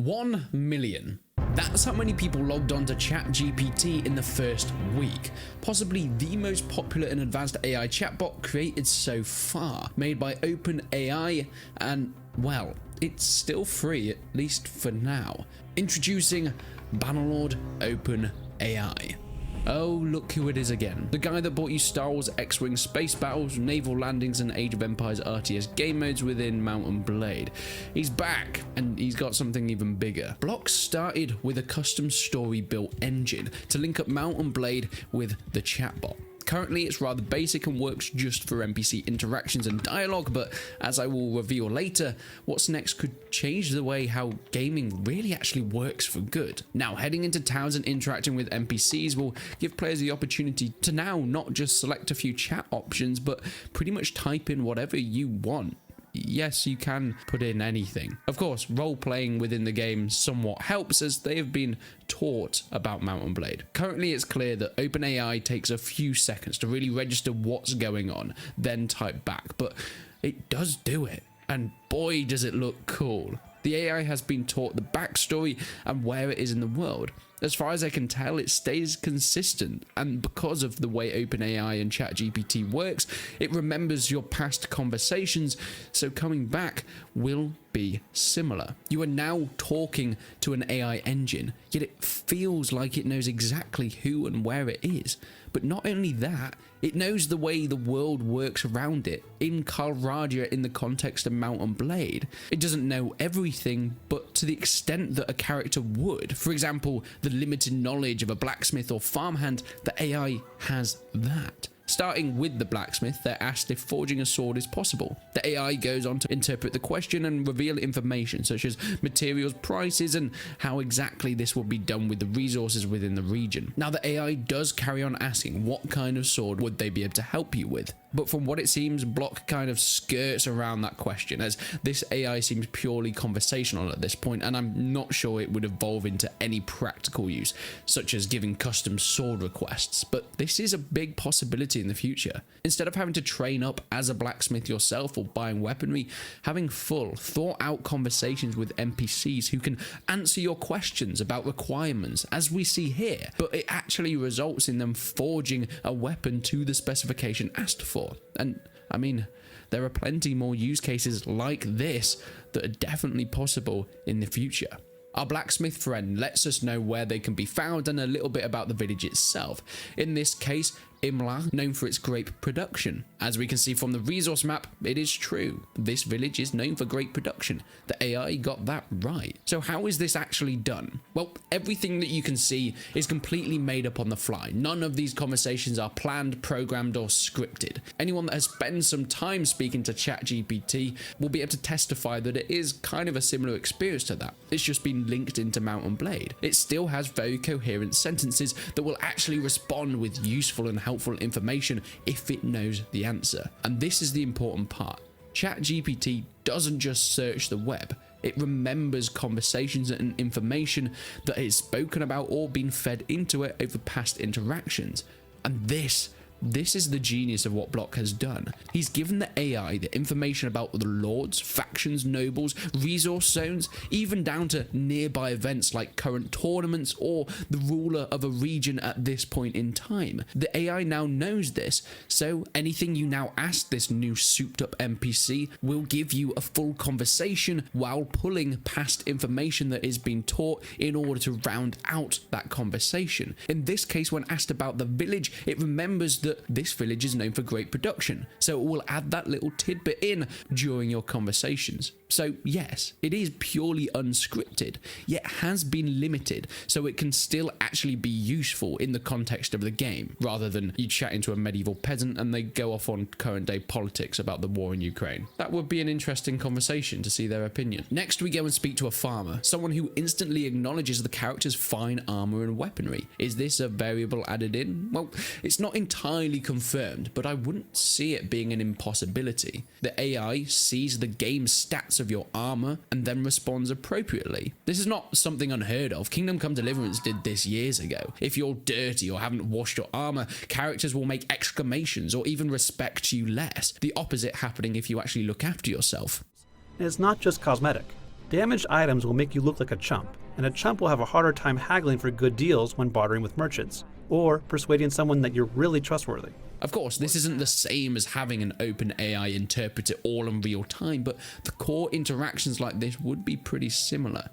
1 million. That's how many people logged on to ChatGPT in the first week. Possibly the most popular and advanced AI chatbot created so far, made by OpenAI, and well, it's still free, at least for now. Introducing Bannerlord OpenAI. Oh, look who it is again. The guy that brought you Star Wars X-Wing space battles, naval landings, and Age of Empires RTS game modes within Mount and Blade. He's back, and he's got something even bigger. Block started with a custom story-built engine to link up Mount and Blade with the chatbot. Currently, it's rather basic and works just for NPC interactions and dialogue, but as I will reveal later, what's next could change the way how gaming really actually works for good. Now, heading into towns and interacting with NPCs will give players the opportunity to now not just select a few chat options, but pretty much type in whatever you want. Yes, you can put in anything. Of course, role-playing within the game somewhat helps, as they have been taught about Mount and Blade. Currently, it's clear that OpenAI takes a few seconds to really register what's going on, then type back, but it does do it, and boy does it look cool. The AI has been taught the backstory and where it is in the world. As far as I can tell, it stays consistent, and because of the way OpenAI and ChatGPT works, it remembers your past conversations, so coming back will be similar. You are now talking to an AI engine, yet it feels like it knows exactly who and where it is. But not only that, it knows the way the world works around it, in Calradia in the context of Mount and Blade. It doesn't know everything, but to the extent that a character would. For example, the limited knowledge of a blacksmith or farmhand, the AI has that. Starting with the blacksmith, they're asked if forging a sword is possible. The AI goes on to interpret the question and reveal information such as materials prices and how exactly this will be done with the resources within the region. Now, the AI does carry on asking what kind of sword would they be able to help you with. But from what it seems, Block kind of skirts around that question, as this AI seems purely conversational at this point, and I'm not sure it would evolve into any practical use, such as giving custom sword requests. But this is a big possibility in the future. Instead of having to train up as a blacksmith yourself or buying weaponry, having full, thought-out conversations with NPCs who can answer your questions about requirements, as we see here, but it actually results in them forging a weapon to the specification asked for. And I mean, there are plenty more use cases like this that are definitely possible in the future. Our blacksmith friend lets us know where they can be found and a little bit about the village itself. In this case, Imla, known for its grape production. As we can see from the resource map, it is true. This village is known for grape production. The AI got that right. So how is this actually done? Well, everything that you can see is completely made up on the fly. None of these conversations are planned, programmed, or scripted. Anyone that has spent some time speaking to ChatGPT will be able to testify that it is kind of a similar experience to that. It's just been linked into Mount and Blade. It still has very coherent sentences that will actually respond with useful and helpful information if it knows the answer. And this is the important part. ChatGPT doesn't just search the web. It remembers conversations and information that is spoken about or been fed into it over past interactions. And this is the genius of what Block has done. He's given the AI the information about the lords, factions, nobles, resource zones, even down to nearby events like current tournaments or the ruler of a region at this point in time. The AI now knows this, so anything you now ask this new souped up NPC will give you a full conversation while pulling past information that is being taught in order to round out that conversation. In this case, when asked about the village, it remembers that this village is known for great production, so it will add that little tidbit in during your conversations. So yes, it is purely unscripted, yet has been limited, so it can still actually be useful in the context of the game, rather than you chatting to a medieval peasant and they go off on current day politics about the war in Ukraine. That would be an interesting conversation to see their opinion. Next, we go and speak to a farmer, someone who instantly acknowledges the character's fine armor and weaponry. Is this a variable added in? Well, it's not entirely confirmed, but I wouldn't see it being an impossibility. The AI sees the game stats of your armor and then responds appropriately. This is not something unheard of. Kingdom Come Deliverance did this years ago. If you're dirty or haven't washed your armor, characters will make exclamations or even respect you less. The opposite happening if you actually look after yourself. It's not just cosmetic. Damaged items will make you look like a chump, and a chump will have a harder time haggling for good deals when bartering with merchants, or persuading someone that you're really trustworthy. Of course, this isn't the same as having an open AI interpret it all in real time, but the core interactions like this would be pretty similar.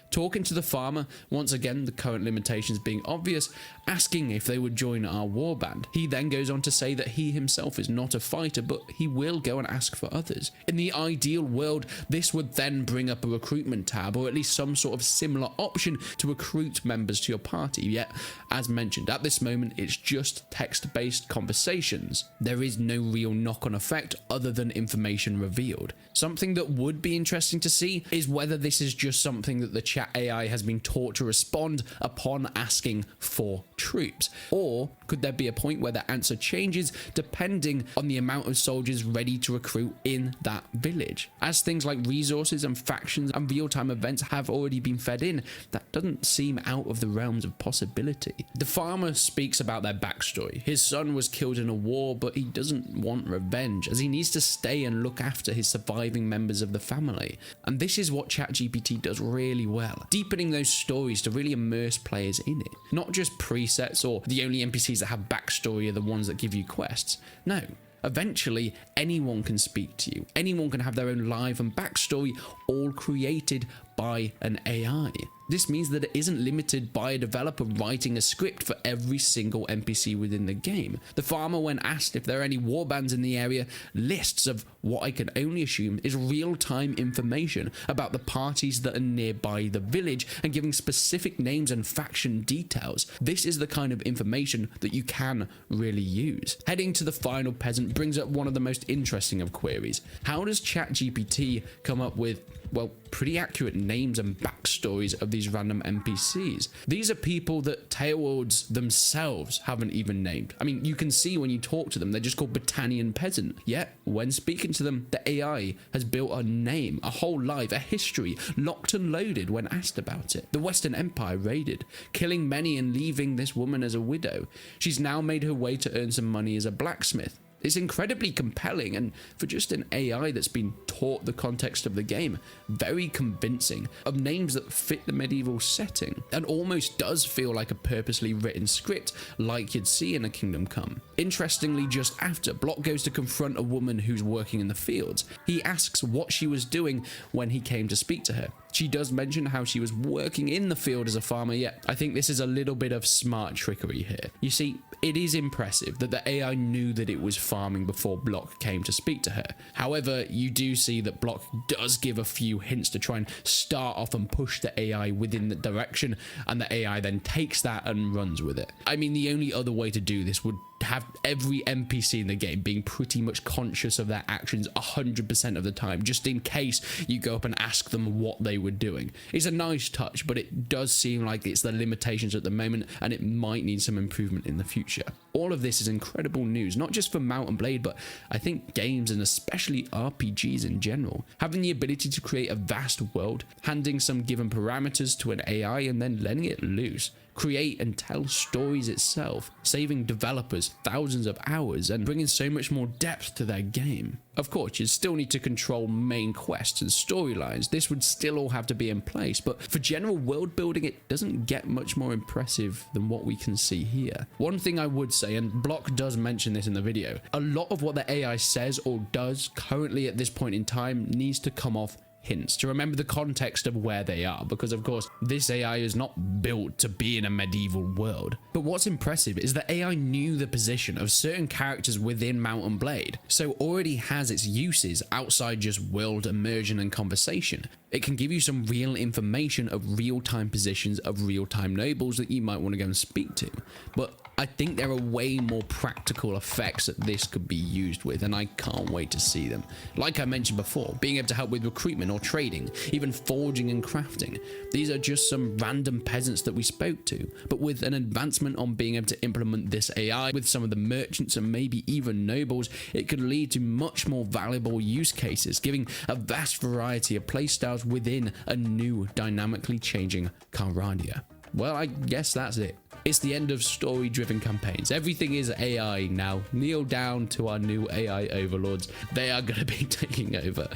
Talking to the farmer, once again the current limitations being obvious, asking if they would join our warband. He then goes on to say that he himself is not a fighter, but he will go and ask for others. In the ideal world, this would then bring up a recruitment tab, or at least some sort of similar option to recruit members to your party, yet, as mentioned, at this moment it's just text-based conversations. There is no real knock-on effect other than information revealed. Something that would be interesting to see is whether this is just something that the chat AI has been taught to respond upon asking for troops, or could there be a point where the answer changes depending on the amount of soldiers ready to recruit in that village? As things like resources and factions and real-time events have already been fed in, that doesn't seem out of the realms of possibility. The farmer speaks about their backstory. His son was killed in a war, but he doesn't want revenge, as he needs to stay and look after his surviving members of the family. And this is what ChatGPT does really well, deepening those stories to really immerse players in it. Not just presets or the only NPCs that have backstory are the ones that give you quests. No. Eventually, anyone can speak to you. Anyone can have their own life and backstory, all created by an AI. This means that it isn't limited by a developer writing a script for every single NPC within the game. The farmer, when asked if there are any warbands in the area, lists of what I can only assume is real-time information about the parties that are nearby the village and giving specific names and faction details. This is the kind of information that you can really use. Heading to the final peasant brings up one of the most interesting of queries. How does ChatGPT come up with, well, pretty accurate names and backstories of these random NPCs? These are people that Tailworlds themselves haven't even named. I mean, you can see when you talk to them, they're just called Britannian peasant. Yet, when speaking to them, the AI has built a name, a whole life, a history, locked and loaded when asked about it. The Western Empire raided, killing many and leaving this woman as a widow. She's now made her way to earn some money as a blacksmith. It's incredibly compelling, and for just an AI that's been taught the context of the game, very convincing, of names that fit the medieval setting, and almost does feel like a purposely written script like you'd see in a Kingdom Come. Interestingly, just after, Block goes to confront a woman who's working in the fields. He asks what she was doing when he came to speak to her. She does mention how she was working in the field as a farmer, yet I think this is a little bit of smart trickery here. You see, it is impressive that the AI knew that it was farming before Block came to speak to her. However, you do see that Block does give a few hints to try and start off and push the AI within the direction, and the AI then takes that and runs with it. I mean, the only other way to do this would have every NPC in the game being pretty much conscious of their actions 100% of the time, just in case you go up and ask them what they were doing. It's a nice touch, but it does seem like it's the limitations at the moment, and it might need some improvement in the future. All of this is incredible news, not just for Mount and Blade, but I think games and especially RPGs in general. Having the ability to create a vast world, handing some given parameters to an AI and then letting it loose. Create and tell stories itself, saving developers thousands of hours and bringing so much more depth to their game. Of course, you still need to control main quests and storylines. This would still all have to be in place, but for general world building, it doesn't get much more impressive than what we can see here. One thing I would say, and Block does mention this in the video, a lot of what the AI says or does currently at this point in time needs to come off hints to remember the context of where they are, because of course this AI is not built to be in a medieval world. But what's impressive is that AI knew the position of certain characters within Mount and Blade, so already has its uses outside just world immersion and conversation. It can give you some real information of real-time positions of real-time nobles that you might want to go and speak to. But I think there are way more practical effects that this could be used with, and I can't wait to see them. Like I mentioned before, being able to help with recruitment or trading, even forging and crafting. These are just some random peasants that we spoke to, but with an advancement on being able to implement this AI with some of the merchants and maybe even nobles, it could lead to much more valuable use cases, giving a vast variety of playstyles within a new dynamically changing Calradia. Well, I guess that's it. It's the end of story-driven campaigns. Everything is AI now. Kneel down to our new AI overlords. They are going to be taking over.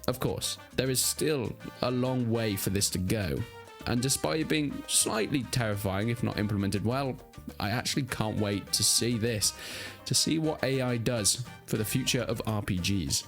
Of course, there is still a long way for this to go, and despite it being slightly terrifying if not implemented well, I actually can't wait to see what AI does for the future of RPGs.